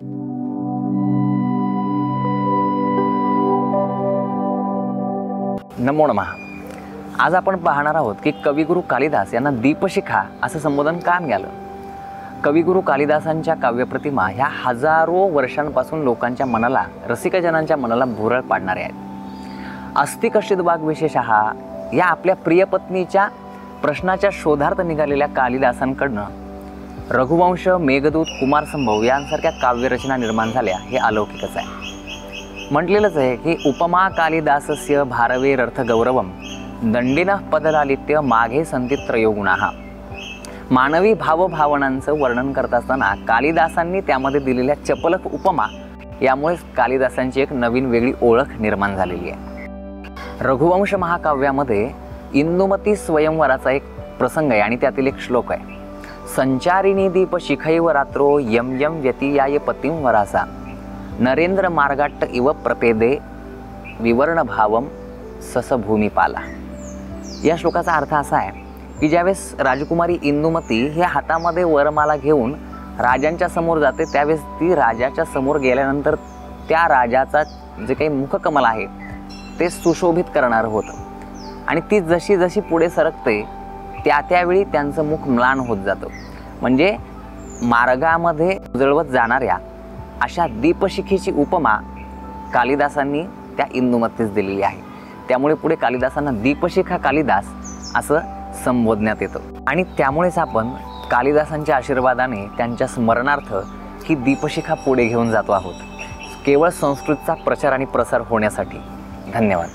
नमो नमः। आज आपण पाहणार आहोत की कविगुरू कालिदास यांना दीपशिखा असं संबोधन का मिळालं। कविगुरू कालिदासांच्या काव्यप्रतिमा ह्या हजारो वर्षांपासून लोकांच्या मनाला, रसिकजनांच्या मनाला भुरळ पाडणाऱ्या आहेत। अस्ति कश्चिद वाग् विशेषः या आपल्या प्रियपत्नीच्या प्रश्नाच्या शोधार्थ निघालेल्या कालिदासांकडनं रघुवंश, मेघदूत, कुमारसंभव यांसारख्या काव्यरचना निर्माण झाल्या हे अलौकिकच आहे। म्हटलेलंच आहे की उपमा कालिदासस्य भारवेरर्थ गौरवम दंडिनः पदलालित्य माघे संती त्रयोगुणाः। मानवी भावभावनांचं वर्णन करत असताना कालिदासांनी त्यामध्ये दिलेल्या चपलक उपमा यामुळे कालिदासांची एक नवीन वेगळी ओळख निर्माण झालेली आहे। रघुवंश महाकाव्यामध्ये इंदुमती स्वयंवराचा एक प्रसंग आहे आणि त्यातील एक श्लोक आहे। संचारिणी दीप शिखैव रात्रो यम यम व्यतीयाय पतिं वरासा नरेंद्र मार्गाट्ट इव प्रपेदे विवर्ण भावम ससभूमिपाला। या श्लोकाचा अर्थ असा आहे की ज्यावेळेस राजकुमारी इंदुमती हे हातामध्ये वरमाला घेऊन राजांच्या समोर जाते, त्यावेळेस ती राजाच्या समोर गेल्यानंतर त्या राजाचा जे काही मुखकमल आहे ते सुशोभित करणार होतं आणि ती जशी जशी पुढे सरकते त्यावेळी त्यांचं मुख म्लान होत जातं। म्हणजे मार्गामध्ये उजळवत जाणाऱ्या अशा दीपशिखेची उपमा कालिदासांनी त्या इंदुमतीस दिलेली आहे। त्यामुळे पुढे कालिदासांना दीपशिखा कालिदास असं संबोधण्यात येतं आणि त्यामुळेच आपण कालिदासांच्या आशीर्वादाने त्यांच्या स्मरणार्थ ही दीपशिखा पुढे घेऊन जातो आहोत, केवळ संस्कृतचा प्रचार आणि प्रसार होण्यासाठी। धन्यवाद।